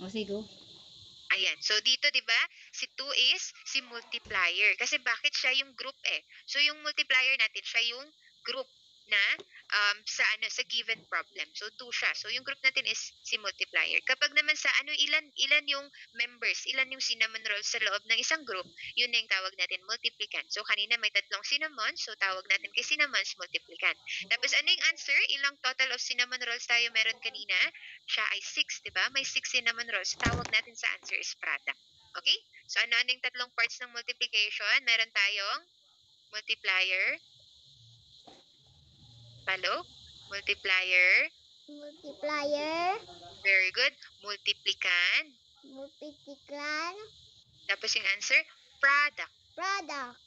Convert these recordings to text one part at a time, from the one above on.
O, sige. Ayan. So, dito, di ba, si 2 is si multiplier. Kasi bakit siya yung group eh? So, yung multiplier natin, siya yung group na sa given problem. So, 2 siya. So, yung group natin is si multiplier. Kapag naman sa ilan yung members, ilan yung cinnamon rolls sa loob ng isang group, yun na yung tawag natin multiplicand. So, kanina may 3 cinnamon, so tawag natin kay cinnamons multiplicand. Tapos, ano yung answer? Ilang total of cinnamon rolls tayo meron kanina? Siya ay 6, di ba? May 6 cinnamon rolls. Tawag natin sa answer is product. Okay? So, ano yung tatlong parts ng multiplication? Meron tayong multiplier. Hello? Multiplier. Multiplier. Very good. Multiplicand. Multiplicand. Tapos yung answer, product. Product.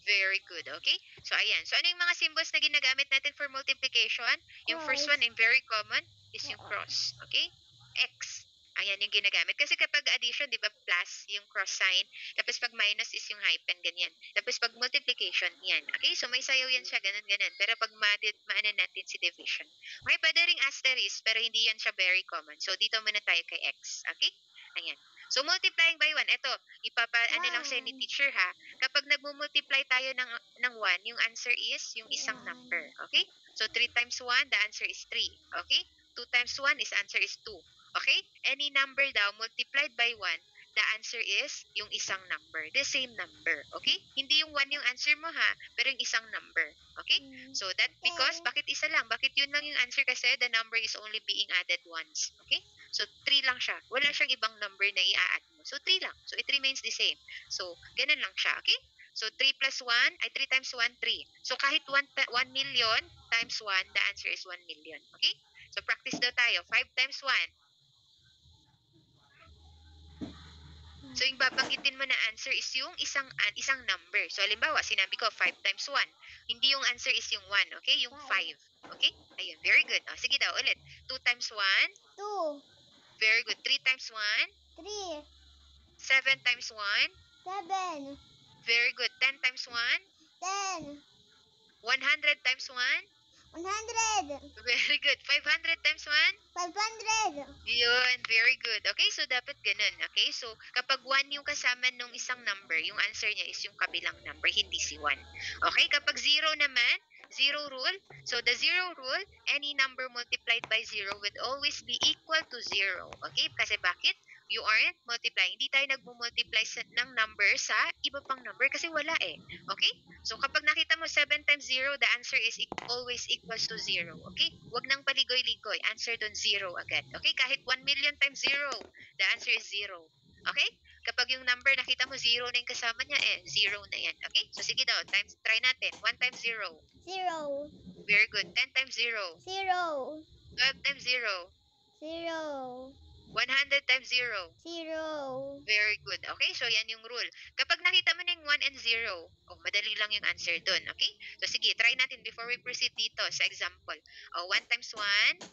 Very good. Okay? So, ayan. So, ano yung mga symbols na ginagamit natin for multiplication? Yung first one, and very common, is yung cross. Okay? X. Ayan yung ginagamit. Kasi kapag addition, di ba, plus yung cross sign. Tapos pag minus is yung hyphen, ganyan. Tapos pag multiplication, yan. Okay? So may sayaw yan siya, ganun. Pero pag maano natin si division. Okay, pwede ring asterisk, pero hindi yan siya very common. So dito muna tayo kay X. Okay? Ayan. So multiplying by 1, ito, ano lang sa'yo ni teacher ha. Kapag nagmumultiply tayo ng 1, yung answer is yung isang number. Okay? So 3 times 1, the answer is 3. Okay? 2 times 1 is answer is 2. Okay? Any number daw multiplied by 1, the answer is yung isang number. The same number. Okay? Hindi yung 1 yung answer mo ha, pero yung isang number. Okay? So that because, bakit isa lang? Bakit yun lang yung answer? Kasi the number is only being added once. Okay? So 3 lang siya. Wala siyang ibang number na i-add mo. So 3 lang. So it remains the same. So ganun lang siya. Okay? So 3 plus 1, ay 3 times 1, 3. So kahit 1 million times 1, the answer is 1 million. Okay? So practice daw tayo. 5 times 1. So, yung babanggitin mo na answer is yung isang number. So, halimbawa, sinabi ko 5 times 1. Hindi yung answer is yung 1, okay? Yung 5. Okay? Ayun, very good. O, sige daw, ulit. 2 times 1. 2. Very good. 3 times 1. 3. 7 times 1. 7. Very good. 10 times 1. 10. 100 times 1. 100. Very good. 500 times 1. 500. Yun, very good. Okay, so dapat ganun. Okay, so kapag 1 yung kasama nung isang number, yung answer niya is yung kabilang number, hindi si 1. Okay, kapag 0 naman, 0 rule. So the 0 rule, any number multiplied by 0 would always be equal to 0. Okay, kasi bakit? You aren't multiplying. Hindi tayo nagmumultiply ng number sa iba pang number kasi wala eh. Okay? So kapag nakita mo 7 times 0, the answer is always equals to 0. Okay? Huwag nang paligoy-ligoy. Answer dun 0 agad. Okay? Kahit 1 million times 0, the answer is 0. Okay? Kapag yung number nakita mo 0 na yung kasama niya, 0 na yan. Okay? So sige daw, try natin. 1 times 0. 0. Very good. 10 times 0. 0. 12 times 0. 0. 100 times 0. 0. Very good. Okay, so yan yung rule. Kapag nakita mo na yung 1 and 0, madali lang yung answer dun. Okay? So sige, try natin before we proceed dito sa example. 1 times 1.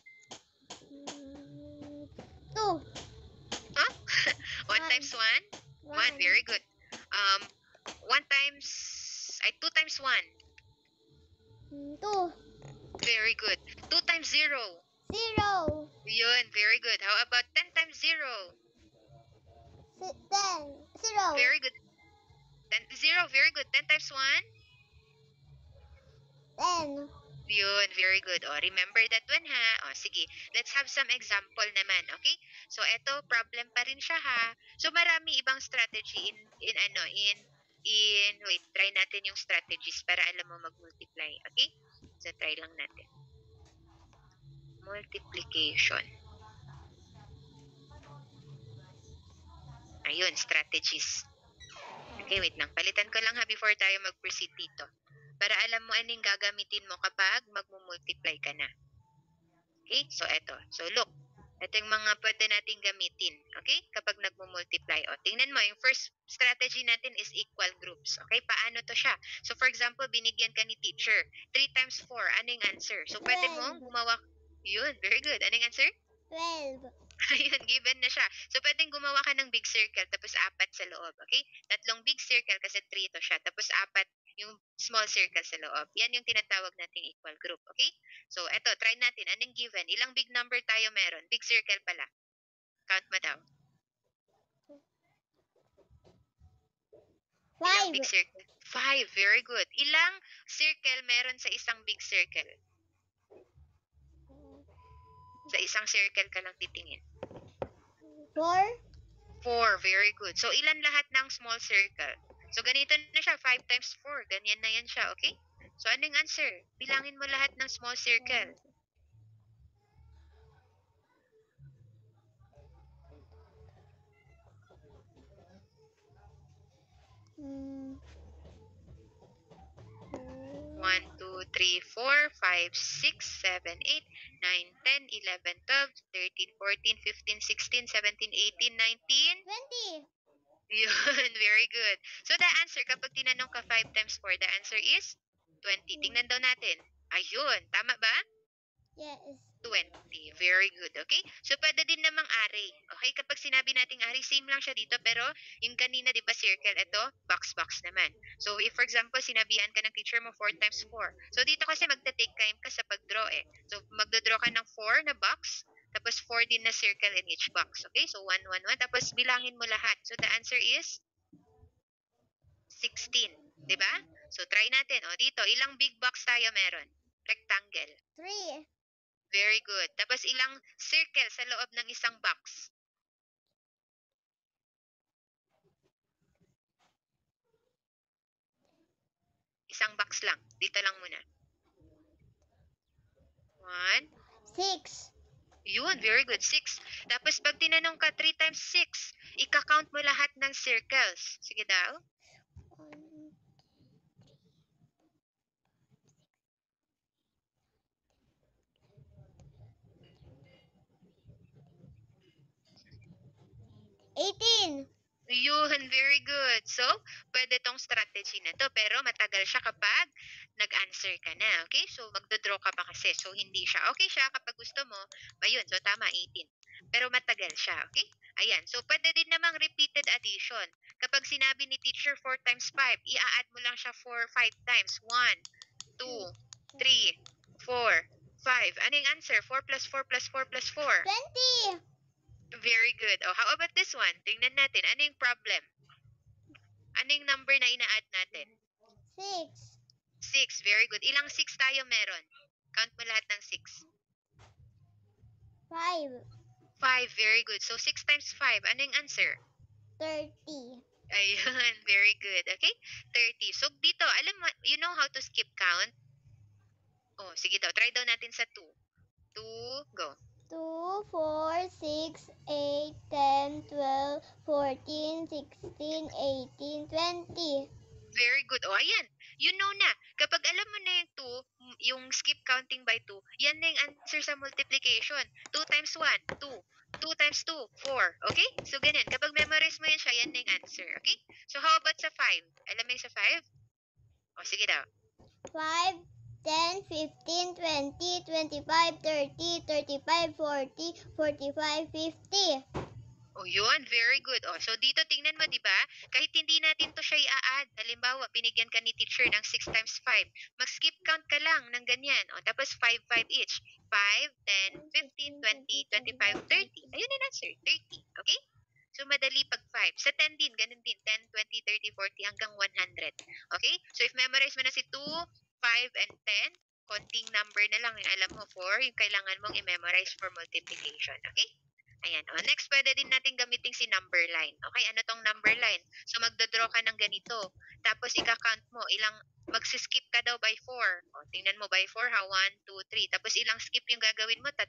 2. Huh? 1 times 1? 1. Very good. 2 times 1. 2. Very good. 2 times 0. 0. Yun, very good. How about 10 times 0? 10. 0. Very good. 0, very good. 10 times 1? 10. Yun, very good. Remember that one ha. Sige. Let's have some example naman, okay? So, eto, problem pa rin siya ha. So, marami ibang strategy wait, try natin yung strategies para alam mo mag-multiply, okay? So, try lang natin. Multiplication. Ayun, strategies. Okay, wait lang. Palitan ko lang ha before tayo mag-proceed dito. Para alam mo anong gagamitin mo kapag magmumultiply ka na. Okay, so eto. So look, ito yung mga pwede natin gamitin. Okay, kapag nagmumultiply. Tingnan mo, yung first strategy natin is equal groups. Okay, paano to siya? So for example, binigyan ka ni teacher. 3 times 4, ano yung answer? So pwede mo gumawa. Yun, very good. Ano yung answer? 12. Ayun, given na siya. So, pwedeng gumawa ka ng big circle, tapos 4 sa loob, okay? 3 big circle kasi 3 to siya, tapos 4 yung small circle sa loob. Yan yung tinatawag nating equal group, okay? So, eto, try natin. Anong given? Ilang big number tayo meron? Big circle pala. Count mo daw. Ilang 5. big circle? 5. Very good. Ilang circle meron sa isang big circle? Sa isang circle ka lang titingin. 4. 4. Very good. So, ilan lahat ng small circle? So, ganito na siya. 5 times 4. Ganyan na yan siya. Okay? So, anong answer? Bilangin mo lahat ng small circle. Mm. 1, 2, 3, 4, 5, 6, 7, 8, 9, 10, 11, 12, 13, 14, 15, 16, 17, 18, 19. 20. Yun, very good. So, the answer, kapag tinanong ka 5 times 4, the answer is 20. Tingnan daw natin. Ayun, tama ba? Yes. 20. Very good. Okay? So, pwede din namang array. Okay? Kapag sinabi nating array, same lang siya dito. Pero, yung kanina, di ba, circle, ito, box naman. So, if for example, sinabihan ka ng teacher mo 4 times 4. So, dito kasi magta-take time ka sa pag-draw eh. So, magdodraw ka ng 4 na box, tapos 4 din na circle in each box. Okay? So, 1, 1, 1. Tapos, bilangin mo lahat. So, the answer is 16. Di ba? So, try natin. O, dito, ilang big box tayo meron? Rectangle. 3. Very good. Tapos ilang circle sa loob ng isang box? Isang box lang. Dito lang muna. 1. 6. Yun, very good. 6. Tapos pag tinanong ka 3 times 6, ika-count mo lahat ng circles. Sige daw. 18. Yun, very good. So, pwede tong strategy na to. Pero matagal siya kapag nag-answer ka na. Okay? So, magdodraw ka pa kasi. So, hindi siya. Okay siya kapag gusto mo. Ayun, so tama, 18. Pero matagal siya. Okay? Ayan. So, pwede din namang repeated addition. Kapag sinabi ni teacher 4 times 5, i-add mo lang siya 5 times. 1, 2, 3, 4, 5. Ano yung answer? 4 plus 4 plus 4 plus 4. 20. Very good. Oh, how about this one? Tingnan natin. Ano yung problem? Ano yung number na ina-add natin? 6. 6. Very good. Ilang 6 tayo meron? Count mo lahat ng 6. 5. 5. Very good. So, 6 times 5. Ano yung answer? 30. Ayun. Very good. Okay? 30. So, dito, alam mo, you know how to skip count? Oh, sige daw. Try daw natin sa 2. 2, go. 2, 4, 6, 8, 10, 12, 14, 16, 18, 20. Very good. O, ayan. You know na. Kapag alam mo na yung 2, yung skip counting by 2, yan na yung answer sa multiplication. 2 times 1, 2. 2 times 2, 4. Okay? So, ganyan. Kapag memorize mo yan siya, yan na yung answer. Okay? So, how about sa 5? Alam mo yung sa 5? O, sige daw. 5, 10, 15, 20, 25, 30, 35, 40, 45, 50. O, yun. Very good. O, so, dito tingnan mo, di ba? Kahit hindi natin to siya i-add. Halimbawa, binigyan ka ni teacher ng 6 times 5. Mag-skip count ka lang ng ganyan. O, tapos 5, 5 each. 5, 10, 15, 20, 25, 30. Ayun yung answer. 30. Okay? So, madali pag 5. Sa 10 din, ganun din. 10, 20, 30, 40, hanggang 100. Okay? So, if memorize mo na si 2, 5, and 10, konting number na lang yung alam mo 4, yung kailangan mong i-memorize for multiplication. Okay? Ayan. O, next, pwede din natin gamitin si number line. Okay? Ano tong number line? So, magdodraw ka ng ganito. Tapos, ika-count mo. Magsiskip ka daw by 4. O, tingnan mo by 4 ha. 1, 2, 3. Tapos, ilang skip yung gagawin mo? 3.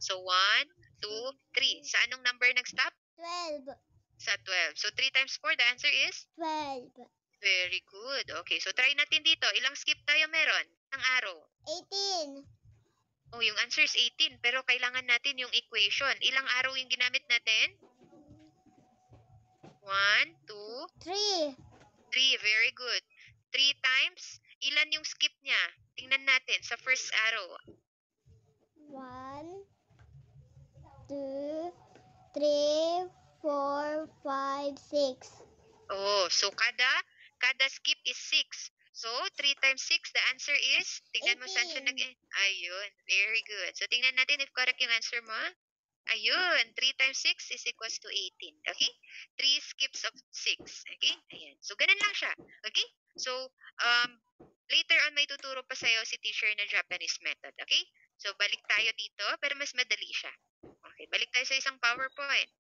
So, 1, 2, 3. Sa anong number nag-stop? 12. Sa 12. So, 3 times 4, the answer is? 12. Very good. Okay, so try natin dito. Ilang skip tayo meron? Ang arrow. 18. Oh, yung answer is 18. Pero kailangan natin yung equation. Ilang arrow yung ginamit natin? 1, 2, 3. 3. Very good. 3 times, ilan yung skip niya? Tingnan natin sa first arrow. 1, 2, 3, 4, 5, 6. Oh, so kada skip is 6. So, 3 times 6, the answer is, tingnan mo saan siya 18. ayun, very good. So, tingnan natin if correct yung answer mo. Ayun, 3 times 6 is equals to 18. Okay? 3 skips of 6. Okay? Ayan. So, ganun lang siya. Okay? So, later on may tuturo pa sa'yo si teacher na Japanese method. Okay? So, balik tayo dito, pero mas madali siya. Okay, balik tayo sa isang PowerPoint.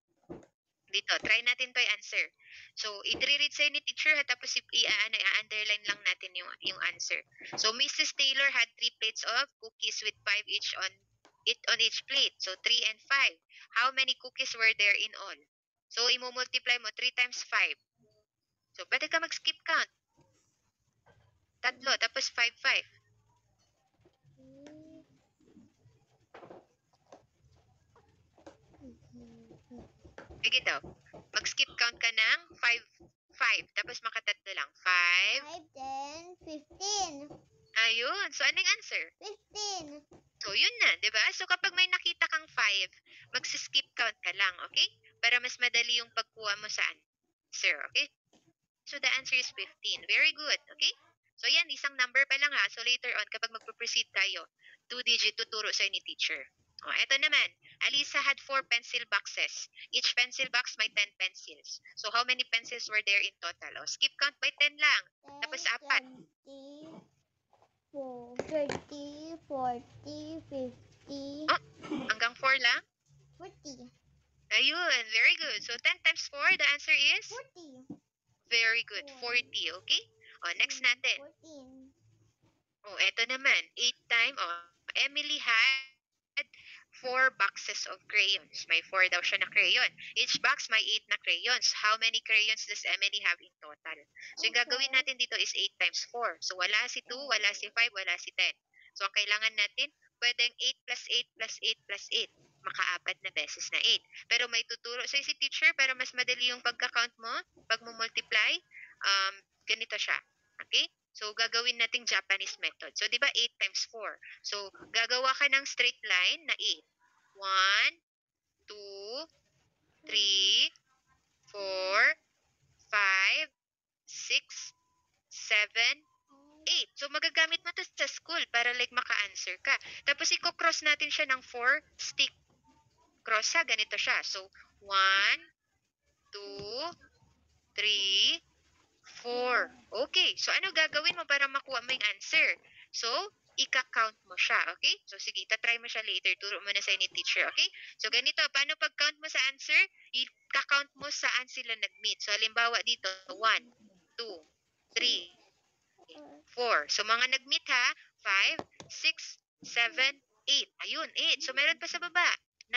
Dito, try natin to answer. So, i-read sa'yo ni teacher, ha, tapos i-underline lang natin yung answer. So, Mrs. Taylor had 3 plates of cookies with 5 each on each plate. So, 3 and 5. How many cookies were there in all? So, i-multiply mo 3 times 5. So, pwede ka mag-skip count. 3, tapos 5, 5. Sige daw. Mag-skip count ka ng 5, 5. Tapos makatatlo lang. 5. 5, 10, 15. Ayun. So, anong answer? 15. So, yun na, di ba? So, kapag may nakita kang 5, mag-skip count ka lang, okay? Para mas madali yung pagkuha mo sa answer, okay? So, the answer is 15. Very good, okay? So, yan, isang number pa lang ha. So, later on, kapag magpo-proceed tayo, 2-digit tuturo sa ni teacher. O, eto naman. Alisa had 4 pencil boxes. Each pencil box may 10 pencils. So, how many pencils were there in total? O, skip count by 10 lang. 10, Tapos 4. 20, 40, 50, Oh, hanggang 4 lang? 40. Ayun, very good. So, 10 times 4, the answer is? 40. Very good, 40, okay? O, next natin. 14. Oh, eto naman. 8 time. Oh, Emily had 4 boxes of crayons. May 4 daw siya na crayon. Each box may 8 na crayons. How many crayons does Emily have in total? So, yung gagawin natin dito is 8 times 4. So, wala si 2, wala si 5, wala si 10. So, ang kailangan natin, pwedeng 8 plus 8 plus 8 plus 8. Makaapat na beses na 8. Pero may tuturo sa'yo si teacher para mas madali yung pagka-count mo, pag mo multiply, ganito siya. Okay? So, gagawin nating Japanese method. So, di ba 8 times 4? So, gagawa ka ng straight line na 8. 1, 2, 3, 4, 5, 6, 7, 8. So, magagamit mo to sa school para like maka-answer ka. Tapos, i-cross natin siya ng 4 stick. Cross ha, ganito siya. So, 1, 2, 3, 4. Okay. So, ano gagawin mo para makuha mo yung answer? So, ika-count mo siya. Okay? So, sige, tatry mo siya later. Turo mo na sa ni teacher. Okay? So, ganito. Paano pag-count mo sa answer? Ika-count mo saan sila nag-meet. So, halimbawa dito, 1, 2, 3, 4. So, mga nag-meet ha. 5, 6, 7, 8. Ayun, 8. So, meron pa sa baba. 9,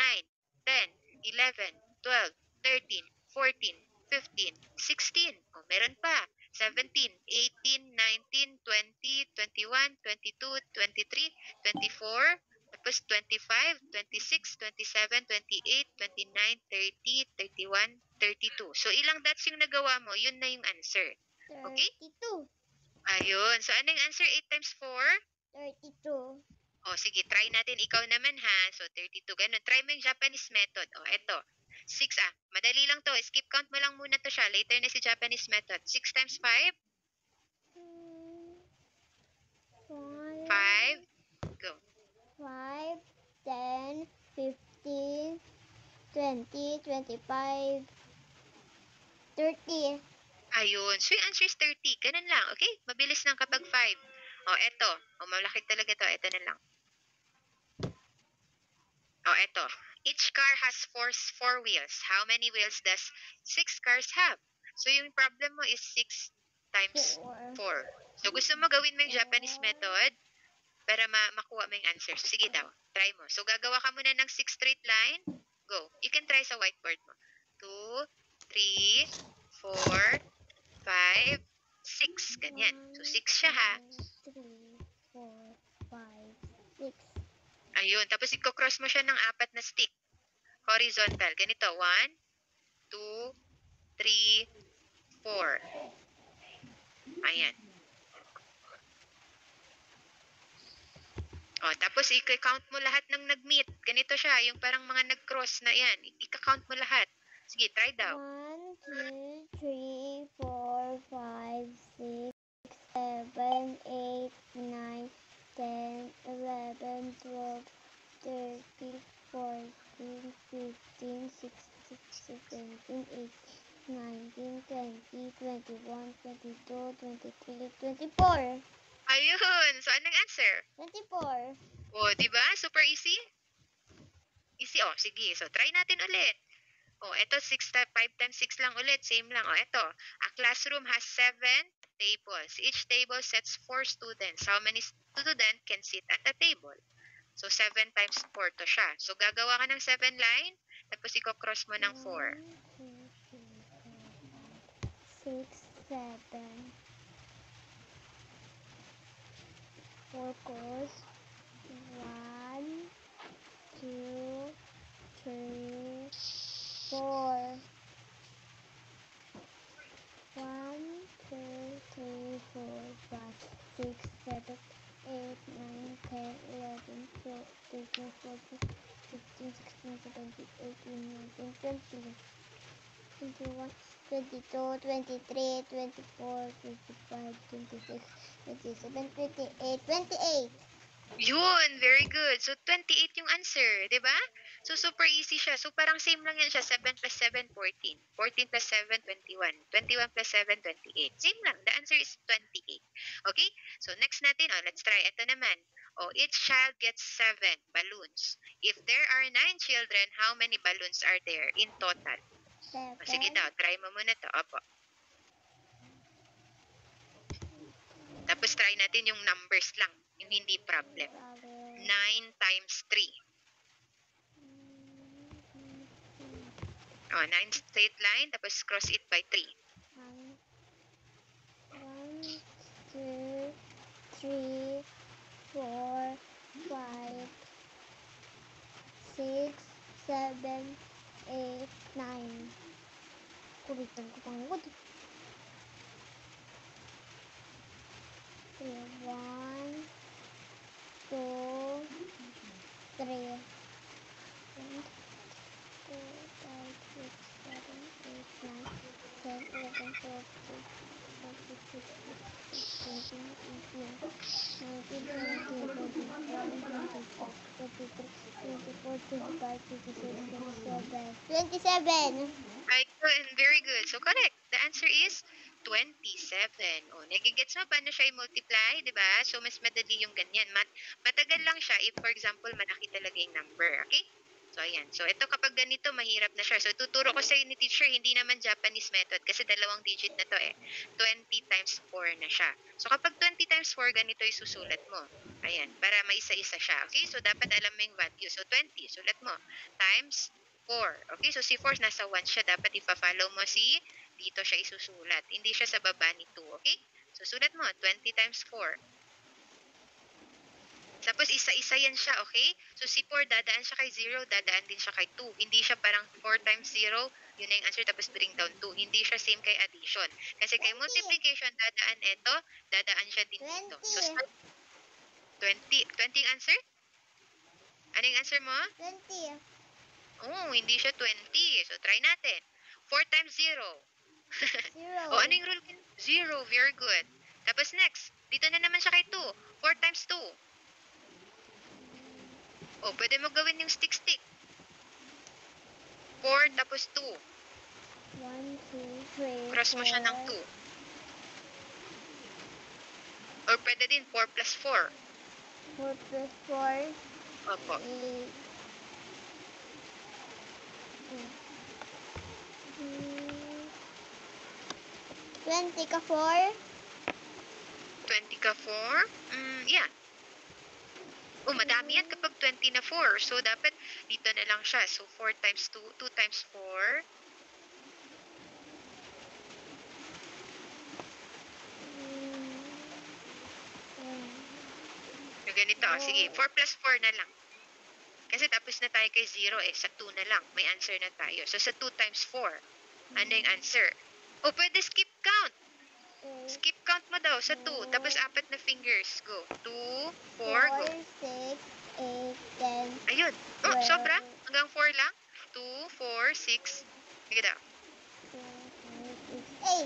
10, 11, 12, 13, 14, 15, 16. O, meron pa. 17, 18, 19, 20, 21, 22, 23, 24, tapos 25, 26, 27, 28, 29, 30, 31, 32. So, ilang dots yung nagawa mo, yun na yung answer. Okay? 32. Ayun. So, ano yung answer? 8 times 4? 32. O, sige, try natin. Ikaw naman ha. So, 32. Ganun. Try mo yung Japanese method. O, eto. 6 ah. Madali lang to. Skip count mo lang muna to siya. Later na si Japanese method. 6 times 5? 5. Go. 5, 10, 15, 20, 25, 30. Ayun. So, yung answer is 30. Ganun lang. Okay? Mabilis lang kapag 5. O, eto. O, malaki talaga to. Eto na lang. O, eto. Each car has four wheels. How many wheels does 6 cars have? So, yung problem mo is 6 times 4. So, gusto mo gawin mo yung Japanese method para makuha mo yung answer. So, sige daw. Try mo. So, gagawa ka muna ng 6 straight line. Go. You can try sa whiteboard mo. 2, 3, 4, 5, 6. Ganyan. So, 6 siya ha. 3, 4, 5, 6. Ayun. Tapos, i-cross mo siya ng 4 na stick. Horizontal. Ganito. 1, 2, 3, 4. Ayan. O, tapos i-count mo lahat ng nag-meet. Ganito siya, yung parang mga nag-cross na yan. I-count mo lahat. Sige, try daw. 1, 2, 3, 4, 5, 6, 7, 8, 9, 10, 11, 12, 13, 14, 15, 16, 17, 18, 19, 20, 21, 22, 23, 24. Ayun. So, anong answer? 24. O, di ba? Super easy? Easy. O, sige. So, try natin ulit. O, eto 5 times 6 lang ulit. Same lang. O, eto. A classroom has 7 tables. Each table sets 4 students. How many students can sit at a table? So, 7 times 4 to siya. So, gagawa ka ng 7 line, tapos i-cross mo ng 4. 1, 2, 3, 4, 5, 6, 7. 4 goes 1, 2, 3, 4. 1, 2, 3, 4, 5, 6, 7, 8, 9, 10, 11, 12, 13, 14, 15, 16, 17, 18, 19, 20, 21, 22, 23, 24, 25, 26, 27, 28, 28. Yun, very good. So, 28 yung answer, di ba? So, super easy siya. So, parang same lang yan siya. 7 plus 7, 14. 14 plus 7, 21. 21 plus 7, 28. Same lang. The answer is 28. Okay? So, next natin, let's try. Ito naman. Each child gets 7 balloons. If there are 9 children, how many balloons are there in total? Sige 7. daw, try mo muna to. Opo. Tapos try natin yung numbers lang. Yung hindi problem. 9 times 3. 9 straight line, tapos cross it by 3. 1, 2, 3, 4, 5, 6, 7, 8, 9. Kulitan ko pangod. 1, 2, 3. 1, 2, 5, 6, 7, 8, 9, 10, 11, 12, 13, 14, 15, 16, 17, 18, 19, 20, 21, 22, 23, 24, 25, 26, 27. Ayun, very good. So, correct. The answer is 27. Nagigets mo paano siya i-multiply, di ba? So, mas madali yung ganyan. Matagal lang siya if, for example, malaki talaga yung number. Okay? So, ayan. So, ito kapag ganito, mahirap na siya. So, tuturo ko sa ni teacher, hindi naman Japanese method kasi dalawang digit na to 20 times 4 na siya. So, kapag 20 times 4, ganito yung susulat mo. Ayan, para may isa-isa siya. Okay? So, dapat alam mo yung value. So, 20, sulat mo. Times 4. Okay? So, si 4 nasa 1 siya. Dapat ipa-follow mo si dito siya isusulat. Hindi siya sa baba ni 2. Okay? So, sulat mo. 20 times 4. Tapos, isa-isa yan siya, okay? So, si 4, dadaan siya kay 0, dadaan din siya kay 2. Hindi siya parang 4 times 0, yun na yung answer, tapos bring down 2. Hindi siya same kay addition. Kasi kay 20. multiplication, dadaan ito, dadaan siya din dito. So, 20. 20 yung answer? Ano yung answer mo? 20. Hindi siya 20. So, try natin. 4 times 0. 0. Ano yung rule? 0. Very good. Tapos next, dito na naman siya kay 2. 4 times 2. Pwede mo gawin yung stick-stick. 4 tapos 2. 1, 2, 3, Cross mo siya ng 2. Or pwede din 4 plus 4. 4 plus 4. Opo. 8. 20 ka 4? 20 ka 4? Yeah. Madami yan kapag 20 na 4. So, dapat dito na lang siya. So, 4 times 2. 2 times 4. Ganito. Sige, 4 plus 4 na lang. Kasi tapos na tayo kay 0 Sa 2 na lang. May answer na tayo. So, sa 2 times 4. Ano yung answer? Pwede skip count. Skip count mo daw sa 2. Tapos 4 na fingers. Go. 2, 4, go. 4, 6, 8, 10. Ayun. Sobra. Hanggang 4 lang. 2, 4, 6. Sige daw. 8.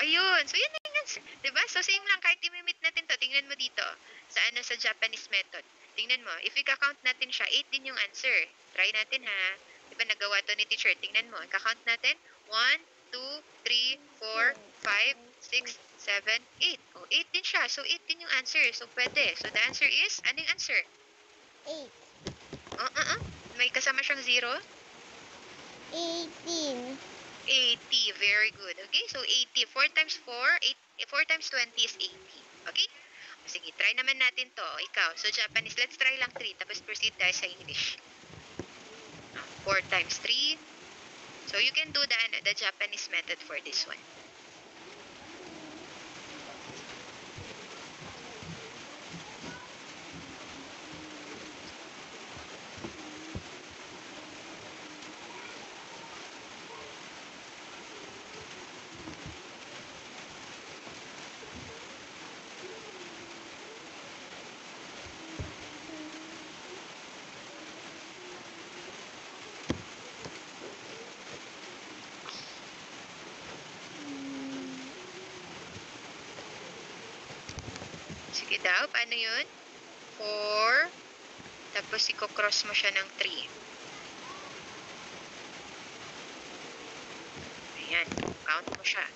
Ayun. So, yun na yung answer. Diba? So, same lang. Kahit imimit natin to. Tingnan mo dito. Sa Japanese method. tingnan mo. If i-count natin siya, 8 din yung answer. Try natin ha. Diba nagawa to ni teacher? Tingnan mo. I-count natin. 1, 2, 3, 4, 5, 6, 7, 8. Oh, 8 din siya. So, 8 din yung answer. So, pwede. So, the answer is, anong answer? 8. May kasama siyang 0? 18. 80. Very good. Okay? So, 80. 4 times 4, 4 times 20 is 80. Okay? Sige, try naman natin to. Ikaw. So, Japanese, let's try lang 3. Tapos proceed tayo sa English. 4 times 3. So, you can do the Japanese method for this one. Sige daw, paano yun? 4, tapos i-cross mo siya ng 3. Ayan, count mo siya.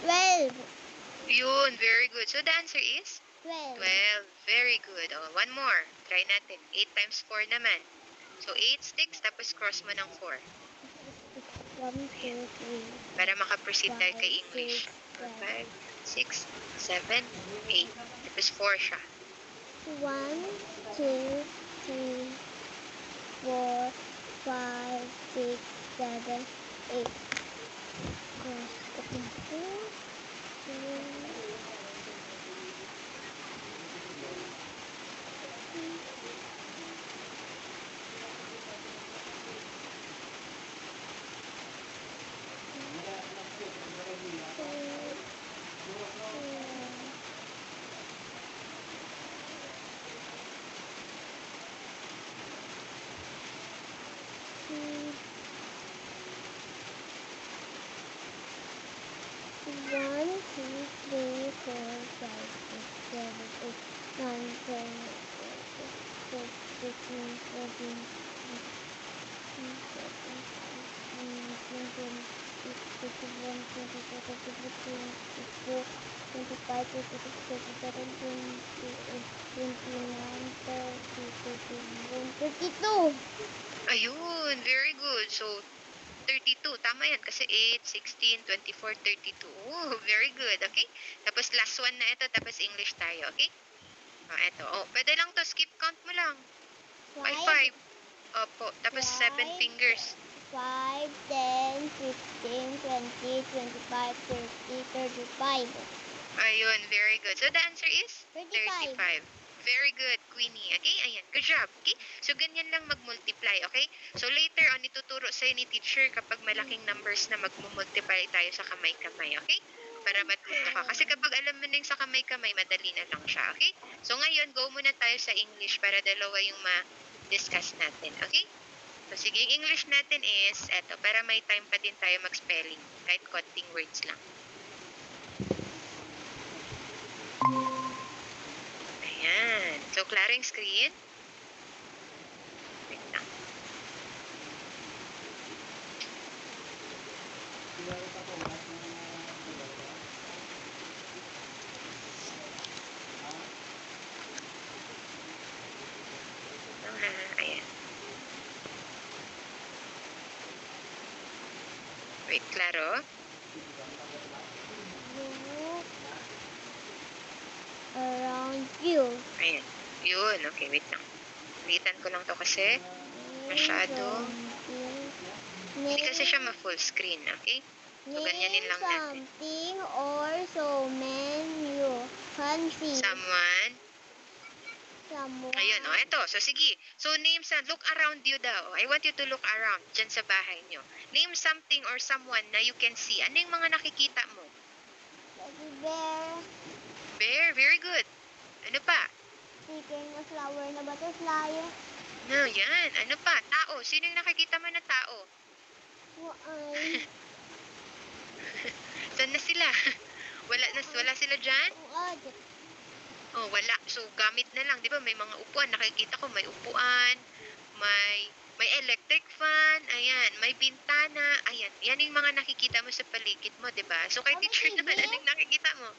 12. Yun, very good. So, the answer is? 12. 12. Very good. Oh, one more. Try natin. 8 times 4 naman. So, 8 sticks, tapos cross mo ng 4. 1, 2, 3. Para makaproceed tayo kay English. 5, 6, 7, 8. Tapos 4 siya. 1, 2, 3, 4, 5, 6, 7, 8. Cross open 4, 2, 1, 2, 3, 4, 5, 6, 7, 8, 9, 10, 11, 12, 13, 14, 15, 16, 17, 18, 19, 20, 21, 22, 23, 24, 25, 26, 27, 28. Ayun, very good. So, 32. Tama yan kasi 8, 16, 24, 32. Oh, very good. Okay? Tapos last one na ito, tapos English tayo. Okay? Oh, ito. Oh, pwede lang to. Skip count mo lang. 5, 5. Opo. Tapos 7 fingers. 5, 10, 15, 20, 25, 30, 35. Ayun, very good. So, the answer is? 35. 35. Very good, Queenie. Okay? Ayan. Good job. Okay? So, ganyan lang mag-multiply. Okay? So, later on, ituturo sa'yo ni teacher kapag malaking numbers na mag-multiply tayo sa kamay-kamay. Okay? Para matuto ka. Kasi kapag alam mo na yung sa kamay-kamay, madali na lang siya. Okay? So, ngayon, go muna tayo sa English para dalawa yung ma-discuss natin. Okay? So, sige, yung English natin is, eto, para may time pa din tayo mag-spelling. Kahit konting words lang. Ayan. So, klaro yung screen. Wait lang. Ayan. Wait, klaro? Look around you. Ayan. Yun. Okay, wait lang. Ulitan ko lang to kasi masyado. Hindi kasi siya ma-full screen, okay? So, ganyanin lang natin. Something or so man you can see. Someone. Ayun, eto. So, sige. So, look around you daw. I want you to look around dyan sa bahay nyo. Name something or someone na you can see. Ano yung mga nakikita mo? Teddy bear. Bear, very good. Ano pa? Sleeping na flower na butterfly. No, yan. Ano pa? Tao. Sino yung nakikita mo na tao? Why? Saan na sila? Wala sila dyan? What? Oh, wala. So, gamit na lang. Di ba, may mga upuan. Nakikita ko, may upuan, may electric fan, ayan, may bintana, ayan. Yan yung mga nakikita mo sa paligid mo, di ba? So, kay May teacher TV? naman, anong nakikita mo?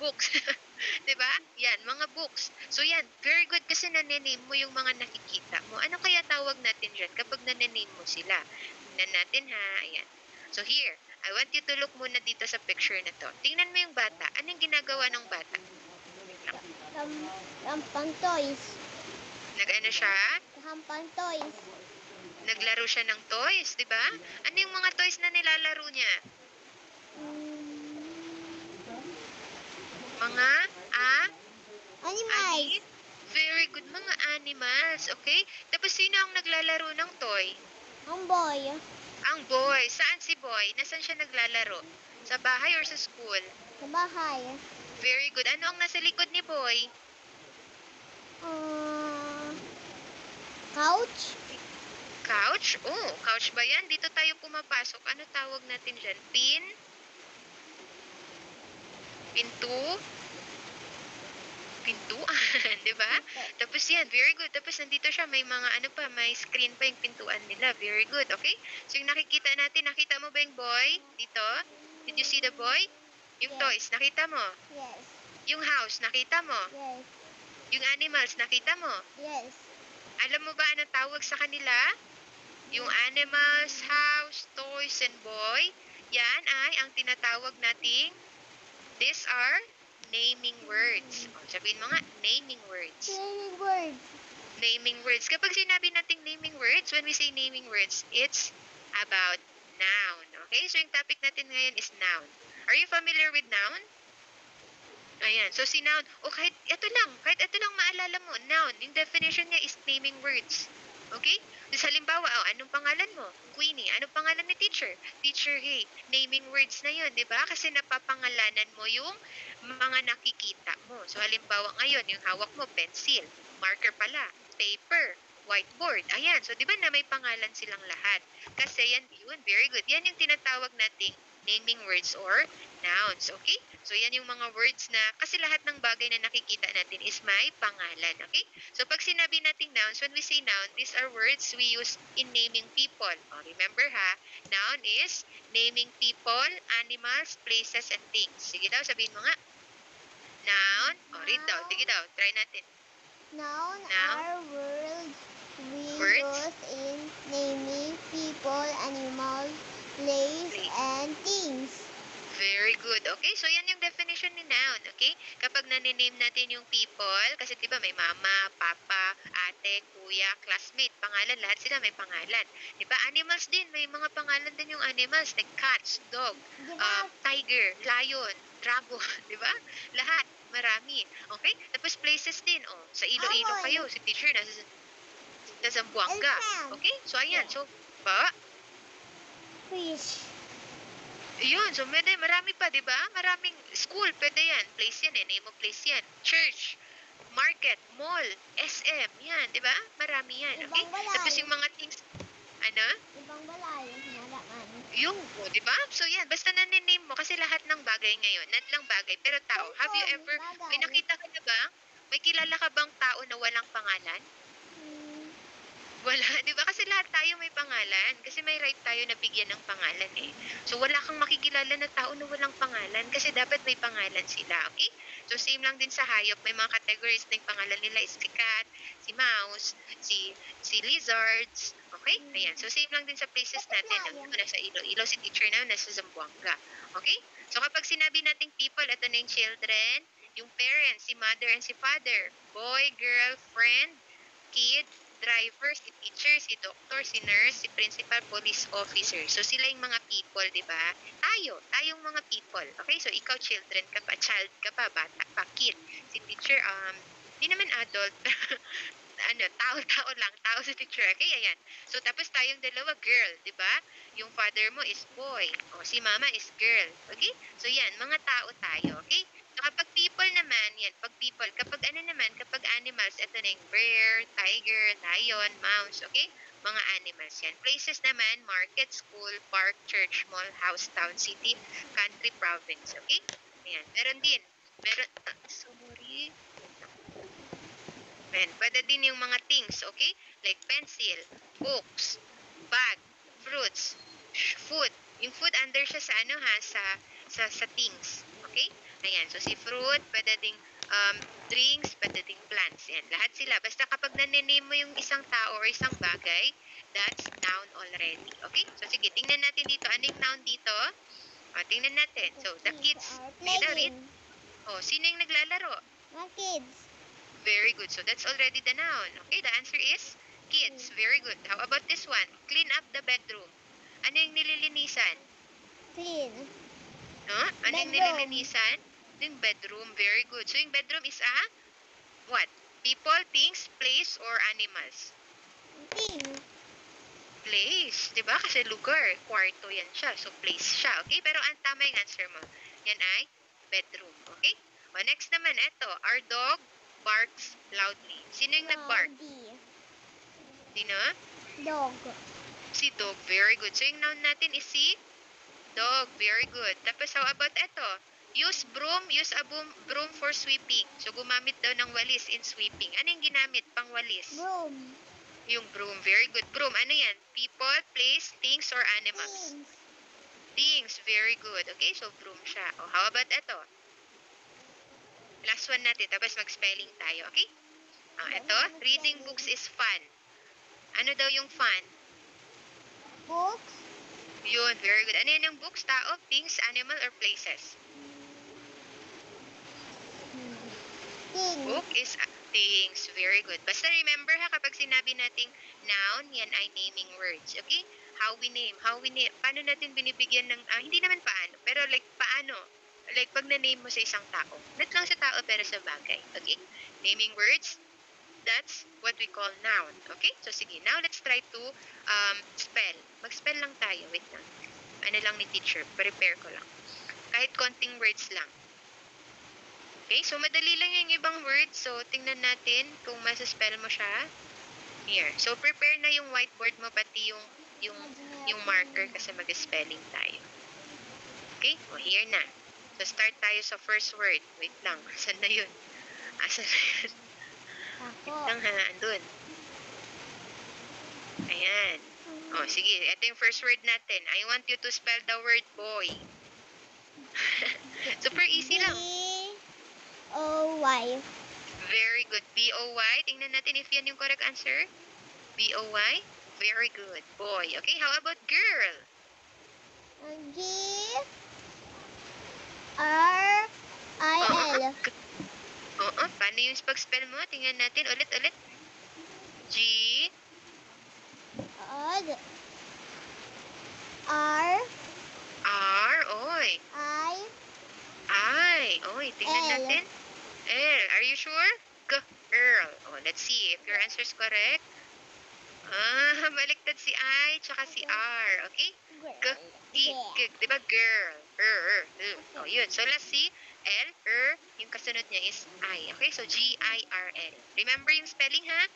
Books. di ba? Yan, mga books. So, yan, very good kasi nanename mo yung mga nakikita mo. Ano kaya tawag natin dyan kapag nanename mo sila? Tingnan natin, ha? Ayan. So, here, I want you to look muna dito sa picture na to. Tingnan mo yung bata. Anong ginagawa ng bata? Rampang toys. Nag-ano siya? Rampang toys. Naglaro siya ng toys, di ba? Ano yung mga toys na nilalaro niya? Mga Animals. Very good, mga animals, okay? Tapos sino ang naglalaro ng toy? Ang boy. Ang boy. Saan si boy? Nasaan siya naglalaro? Sa bahay or sa school? Sa bahay. Very good. Ano ang nasa likod ni boy? Couch. Couch? Oh, couch ba yan? Dito tayo pumapasok. Ano tawag natin dyan? Pintuan, di ba? Tapos yan, very good. Tapos nandito siya, may may screen pa yung pintuan nila. Very good, okay? So yung nakikita natin, nakita mo ba yung boy? Dito? Did you see the boy? Yung Yes. toys, nakita mo? Yes. Yung house, nakita mo? Yes. Yung animals, nakita mo? Yes. Alam mo ba anong tawag sa kanila? Yung animals, house, toys, and boy, yan ay ang tinatawag nating, these are naming words. O, sabihin mo nga, naming words. Naming words. Naming words. Kapag sinabi nating naming words, when we say naming words, it's about noun. Okay? So, yung topic natin ngayon is noun. Are you familiar with noun? Ayan. So, si noun, kahit ito lang maalala mo, noun, yung definition niya is naming words. Okay? So, halimbawa, anong pangalan mo? Queenie. Anong pangalan ni teacher? Teacher Hey. Naming words na yun, di ba? Kasi napapangalanan mo yung mga nakikita mo. So, halimbawa ngayon, yung hawak mo, pencil, marker pala, paper, whiteboard. Ayan. So, di ba na may pangalan silang lahat? Kasi yun, very good. Yan yung tinatawag nating naming words or nouns. Okay? So, yan yung mga words na, kasi lahat ng bagay na nakikita natin is may pangalan. Okay? So, pag sinabi nating nouns, when we say noun, these are words we use in naming people. Remember ha, noun is naming people, animals, places, and things. Sige daw, sabihin mo nga. Noun. Read daw. Sige daw, try natin. Noun Noun. are words we Words. use in naming people, animals, place, and things. Very good. Okay, so yan yung definition ni noun, okay? Kapag name natin yung people, kasi diba may mama, papa, ate, kuya, classmate, pangalan, lahat sila may pangalan. Diba? Animals din, may mga pangalan din yung animals, like cats, dog, tiger, lion, dragon, diba? Lahat, marami. Okay? Tapos places din, sa Iloilo Awol. kayo, si teacher nasa Zamboanga. Elephant. Okay? So ayan, so, Fish. Yun, so marami pa, di ba? Maraming school, pwede yan. Place yan, name of place yan. Church, market, mall, SM, yan, di ba? Marami yan, okay? Ibang balay. Tapos yung mga things, Ibang balay. Halaman. yung, di ba? So yan, basta na-name mo, kasi lahat ng bagay ngayon, not lang bagay, pero tao. Have you ever, may nakita ka na ba? May kilala ka bang tao na walang pangalan? Wala, di ba? Kasi lahat tayo may pangalan. Kasi may right tayo na bigyan ng pangalan eh. So, wala kang makikilala na tao na walang pangalan kasi dapat may pangalan sila, okay? So, same lang din sa hayop. May mga categories na yung pangalan nila is si cat, si mouse, si lizards, okay? Ayan. So, same lang din sa places natin. Nasa Iloilo, si teacher na nasa Zamboanga. Okay? So, kapag sinabi nating people, ito na yung children, yung parents, si mother and si father, boy, girl, friend, kid, driver, si teacher, si doctor, si nurse, si principal, police officer. So, sila yung mga people, di ba? Tayong mga people. Okay? So, ikaw children ka pa, child ka pa, bata pa, kid. Si teacher, Di naman adult. Ano, tao-tao lang, tao sa picture. Okay, ayan. So, tapos tayong dalawa, girl, di ba? Yung father mo is boy. O, si mama is girl. Okay? So, yan, mga tao tayo. Okay? So, kapag people naman, yan, pag people, kapag ano naman, kapag animals, ito na yung bear, tiger, lion, mouse, okay? Mga animals yan. Places naman, market, school, park, church, mall, house, town, city, country, province. Okay? Ayan. Meron din. Meron, sorry. Ayan. Pwede din yung mga things, okay? Like pencil, books, bag, fruits, food. Yung food under siya sa ano ha, sa things. Okay? Ayan. So si fruit, pwede ding drinks, pwede ding plants. Yan. Lahat sila. Basta kapag nanename mo yung isang tao or isang bagay, that's noun already. Okay? So sige, tingnan natin dito. Ano yung noun dito? O, tingnan natin. So, the kids. are Read. playing. O, sino yung naglalaro? Mga kids. Very good. So, that's already the noun. Okay, the answer is kids. Very good. How about this one? Clean up the bedroom. Ano yung nililinisan? Clean. No? Ano yung Bedroom. nililinisan? Yung bedroom. Very good. So, yung bedroom is a what? People, things, place, or animals? Thing. Place. Diba? Kasi lugar. Kwarto yan siya. So, place siya. Okay? Pero ang tama yung answer mo. Yan ay bedroom. Okay? O, next naman, eto. Our dog barks loudly. Sino yung nag-bark? Sino? Dog. Si dog. Very good. So, yung noun natin is si dog. Very good. Tapos, how about eto? Use broom. Use a broom for sweeping. So, gumamit daw ng walis in sweeping. Ano yung ginamit pang walis? Broom. Yung broom. Very good. Broom. Ano yan? People, place, things, or animals? Things. Things. Very good. Okay, so broom siya. O, how about eto? Last one natin. Tapos mag-spelling tayo. Okay? Eto. Reading books is fun. Ano daw yung fun? Books. Yun. Very good. Ano yan yung books? Tao, things, animal, or places? Things. Book is things. Very good. Basta remember ha, kapag sinabi nating noun, yan ay naming words. Okay? How we name. Paano natin binibigyan ng, hindi naman paano, pero like paano? Like pag na-name mo sa isang tao. Not lang sa tao, pero sa bagay. Okay? Naming words, that's what we call noun. Okay? So sige, now let's try to spell. Mag-spell lang tayo. Wait lang. Ano lang ni teacher. Prepare ko lang. Kahit konting words lang. Okay, so madali lang yung ibang words. So, tingnan natin kung masa-spell mo siya. Here. So, prepare na yung whiteboard mo, pati yung marker kasi mag-spelling tayo. Okay? O, here na. So, start tayo sa first word. Wait lang. Saan na yun? Asan na yun? Ako. Wait lang ha. Andun. Ayan. O, sige. Ito yung first word natin. I want you to spell the word boy. Super easy lang. B-O-Y. Very good. B-O-Y. Tingnan natin if yan yung correct answer. B-O-Y. Very good. Boy. Okay, how about girl? G-R-I-L. Oo, paano yung pag-spell mo? Tingnan natin. Ulit. G. R. R. Oy. I. Oy, tingnan L. natin. L. Are you sure? Girl. Oh, let's see if your answer is correct. Baliktad si I, tsaka si R. Okay? Diba girl? Oh, yun. So, let's see. L, yung kasunod niya is I. Okay? So, G-I-R-L. Remember yung spelling, ha?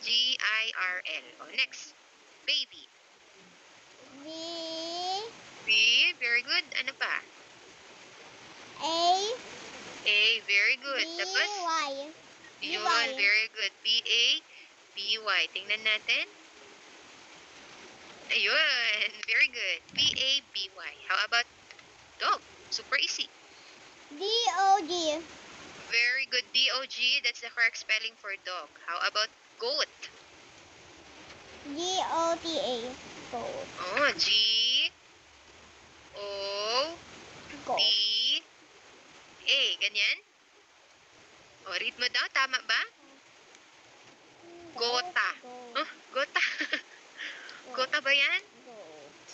G-I-R-L. Oh, next. Baby. B. B, very good. Ano pa? A. A, very good. Tapos, B-Y. yun, B-Y. very good. B-A-B-Y. Tingnan natin. Ayun, very good. B-A-B-Y. How about dog? Super easy. D-O-G. Very good. D-O-G, that's the correct spelling for dog. How about goat? G-O-T-A. Goat. Oh, G-O-T-A. Goat. Ganyan? Oh, read mo daw. Tama ba? Gota. Oh, gota. Gota ba yan? Goat.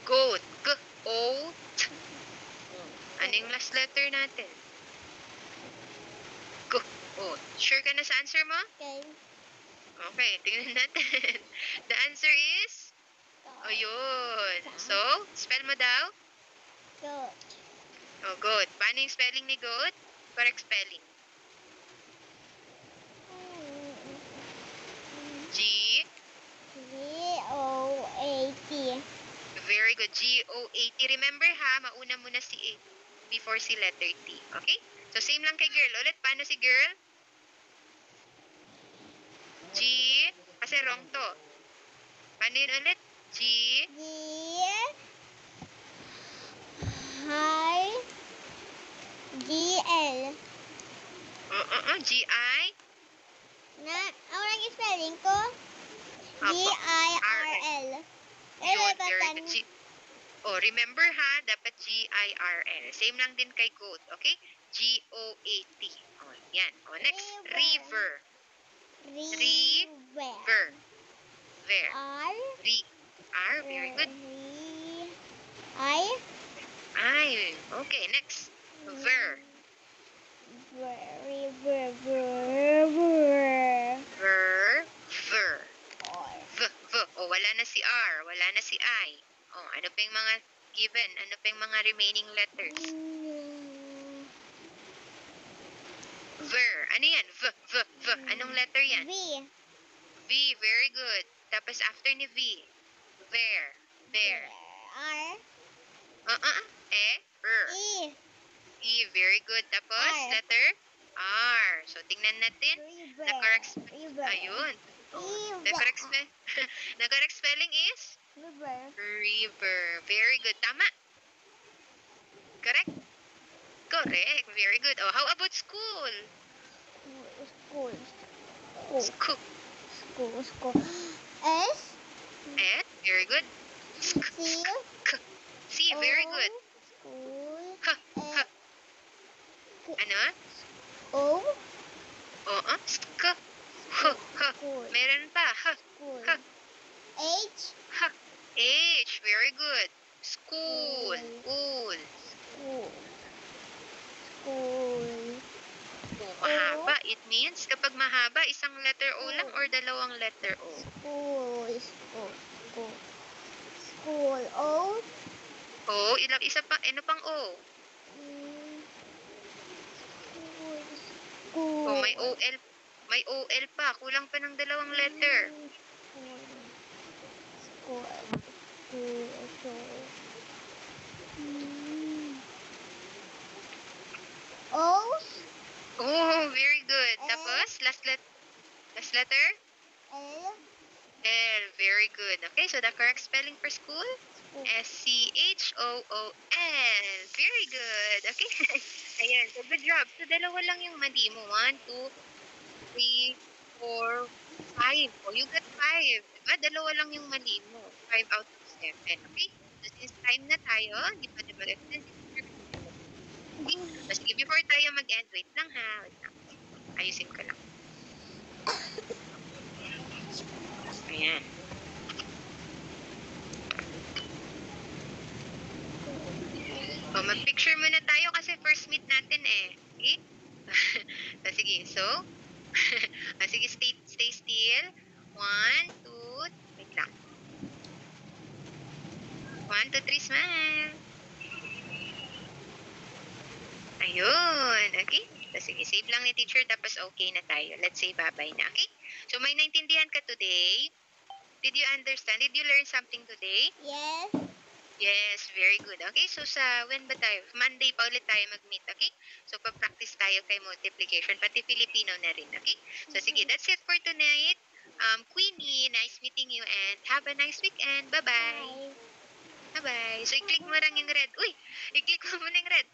Goat. G-O-T. Ano yung last letter natin? Oh, sure ka na sa answer mo? Okay. Okay, tingnan natin. The answer is, ayun. So, spell mo daw? Goat. Oh, goat. Paano yung spelling ni goat? Correct spelling. G. G-O-A-T. Very good. G-O-A-T. Remember ha, mauna muna si A before si letter T. Okay? So, same lang kay girl. Ulit, paano si girl? G. Kasi wrong to. Paano yun ulit? G. G. Hi. G-L. G-I. Ako lang yung spelling ko. G-I-R-L. Yun, very good. Oh, remember ha, dapat G-I-R-L. Same lang din kay goat, okay? G-O-A-T. Oh, yan. Oh, next, river. River. Ver. R. R, very good. I. Ay, okay, next. Ver. Ver. Ver. Oh, wala na si R, wala na si I. Oh, ano pa yung mga given? Ano pa yung mga remaining letters? Ver. Ano yan? V. Anong letter yan? V. V, very good. Tapos after ni V. Ver. R. E. E, very good. Tapos, R. letter R. So, tingnan natin. River. The correct River. ayun. River. The correct spelling is river. Very good. Tama. Correct? Correct. Very good. Oh, how about school? School. S. S, very good. C. C, very good. School. Ano? O. Oo. School. Meron pa. School. H. H. H, very good. School. School. Oh, mahaba. It means, kapag mahaba, isang letter O lang or dalawang letter O? School. O. O, isa pa, ano pang O? School. O, may OL. May OL pa. Kulang pa ng dalawang letter. School. O. Oh, very good. L. Tapos, last letter? L. L. Very good. Okay, so the correct spelling for school? S-C-H-O-O-L. Very good. Okay. Ayan. So, good job. So, dalawa lang yung mali mo. 1, 2, 3, 4, 5. Oh, you got 5. Diba? Dalawa lang yung mali mo. 5 out of 7. Okay? So, since time na tayo, di pa na mag-extend. Okay? So, sige, before tayo mag-end, wait lang ha. Wait lang. Ayusin ko lang. Ayan. O, mag-picture muna tayo kasi first meet natin eh. Okay? So, sige. So, sige, stay still. 1, 2, wait lang. 1, 2, 3, smile. Ayun. Okay? So, sige, save lang ni teacher tapos okay na tayo. Let's say bye-bye na. Okay? So, may naintindihan ka today? Did you understand? Did you learn something today? Yes. Yes, very good. Okay, so when ba tayo? Monday pa ulit tayo mag-meet, okay? So, pa-practice tayo kay multiplication, pati Filipino na rin, okay? So, sige, that's it for tonight. Queenie, nice meeting you and have a nice weekend. Bye-bye. Bye. Bye-bye. So, i-click mo lang yung red. Uy, i-click mo muna yung red.